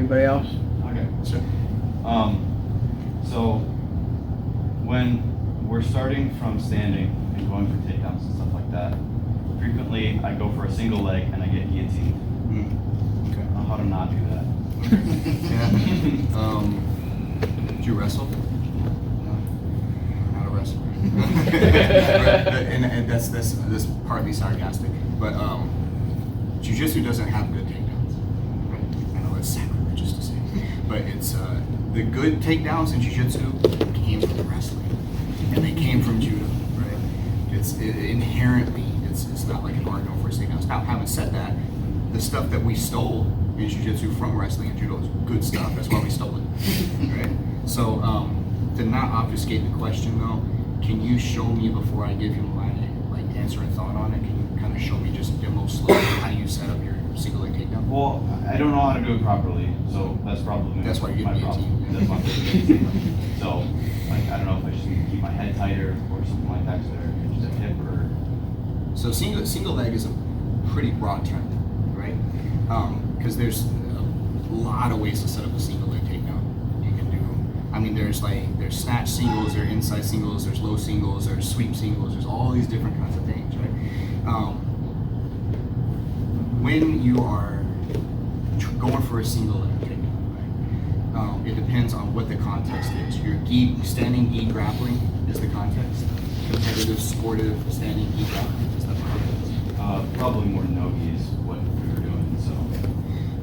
Anybody else? Okay. Sir? So when we're starting from standing and going for takedowns and stuff like that, frequently I go for a single leg and I get guillotined. Okay. I don't know how to not do that. Yeah. Do you wrestle? No. Not a wrestler. and that's partly sarcastic, but jiu-jitsu doesn't have good takedowns. I know it's sacrilegious to say, but it's the good takedowns in jiu-jitsu came from wrestling, and they came from judo. Right? Inherently it's not like an art going for takedowns. Now, having said that, the stuff that we stole in jiu-jitsu from wrestling and judo is good stuff. That's why we stole it. Right? So to not obfuscate the question though, can you show me before I give you my answer and thought on it? Can you kind of show me just demo slowly how you set up your single leg takedown? Well, I don't know how to do it properly, so that's probably That's why you're my getting problem. That's my problem. So, like, I don't know if I just need to keep my head tighter or something like that, or just a hip or. So single leg is a pretty broad term, right? Because there's a lot of ways to set up a single leg takedown. You can do. I mean, there's snatch singles, there's inside singles, there's low singles, there's sweep singles, there's all these different kinds of things, right? When you are going for a single leg takedown, right? It depends on what the context is. Your standing gi grappling is the context. Competitive, sportive, standing gi grappling is the context. Probably more no-gi is what we were doing, so.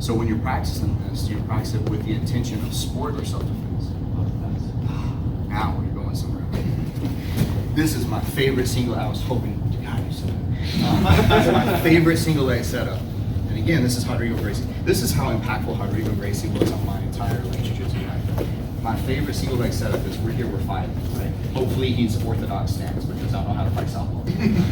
So when you're practicing this, you practice it with the intention of sport or self-defense. Now you're going somewhere. This is my favorite single. I was hoping God you said that. This is my favorite single leg setup. And again, this is Rodrigo Gracie. This is how impactful Rodrigo Gracie was on my entire jiu-jitsu life. My favorite single leg setup is we're fighting, right? Hopefully he's orthodox stance because I don't know how to fight southpaw.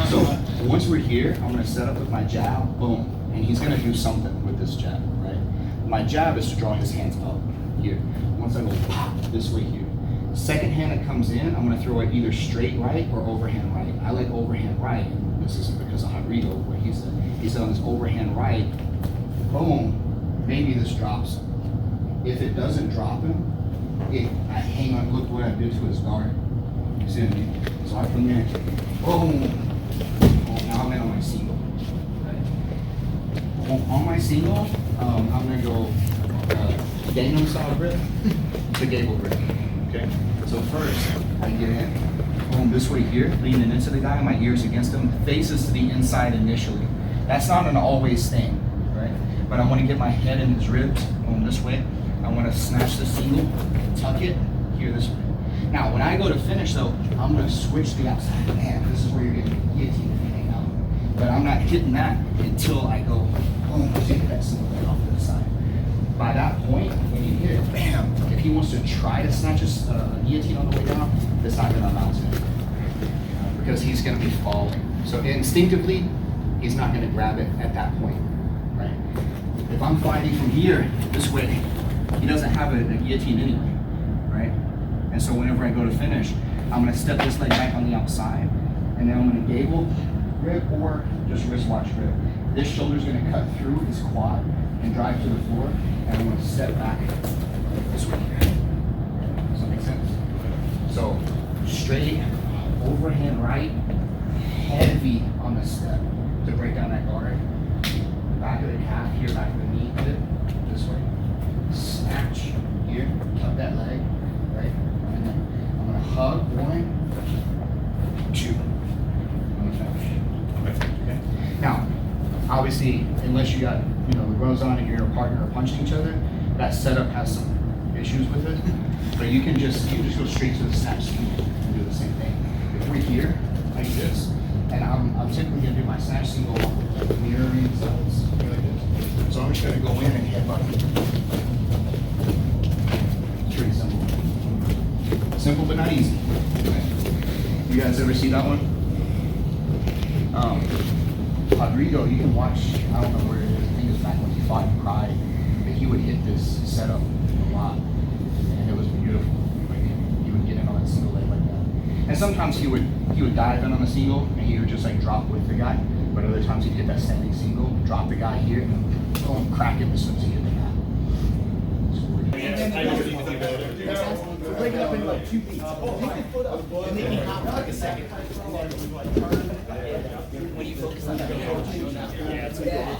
So once we're here, I'm gonna set up with my jab, boom, and he's gonna do something with this jab, right? My jab is to draw his hands up here. Once I go pop this way here. Second hand that comes in, I'm gonna throw it either straight right or overhand right. I like overhand right, and this isn't because of Rodrigo, what he said. He said on his overhand right, boom, maybe this drops him. If it doesn't drop him, I hang on, look what I did to his guard. You see what I mean? So I come in, boom. Oh, now I'm in on my single. Right? On my single, I'm gonna go Gangnam style grip to gable grip. Okay? So first, I get in, boom, this way here, leaning into the guy, my ears against him, faces to the inside initially. That's not an always thing, right? But I want to get my head in his ribs, boom, this way. I want to snatch the single, tuck it, here this way. Now, when I go to finish though, I'm going to switch the outside. Man, this is where you're getting guillotined if you hang out. But I'm not hitting that until I go, boom, see that single leg off to the side. By that point, when you hit it, bam, if he wants to try to snatch a guillotine on the way down, that's not going to amount to it. Because he's going to be falling. So instinctively, he's not going to grab it at that point, right? If I'm fighting from here, this way, he doesn't have a guillotine anyway, right? And so whenever I go to finish, I'm gonna step this leg back on the outside, and then I'm gonna gable grip or just wristwatch grip. This shoulder's gonna cut through his quad and drive to the floor, and I'm gonna step back this way. Does that make sense? So straight, overhand right, heavy on the step to break down that guard. Back of the calf here, back of the knee, hit it this way. Snatch here, cut that leg, right? And then I'm gonna hug, 1, 2. I'm gonna finish. Okay. Now, obviously, unless you got the gloves on and you're a partner or punching each other, that setup has some issues with it. But you can just go straight to the snatch single and do the same thing. If we're here like this, and I'm typically gonna do my snatch single mirroring sides like this. So I'm just gonna go in and headbutt. Pretty simple. Simple but not easy. You guys ever see that one? Rodrigo, you can watch, I don't know where it is, I think it was back when he fought in Pride, but he would hit this setup a lot, and it was beautiful. Like, he would get in on that single leg like that. And sometimes he would dive in on the single, and he would just like drop with the guy, but other times he'd hit that standing single, drop the guy here, and then go and crack him as soon as he hit the guy. break it up into like 2 beats. Pick your foot up, and then you hop like a second. When you focus on that, yeah, it's yeah.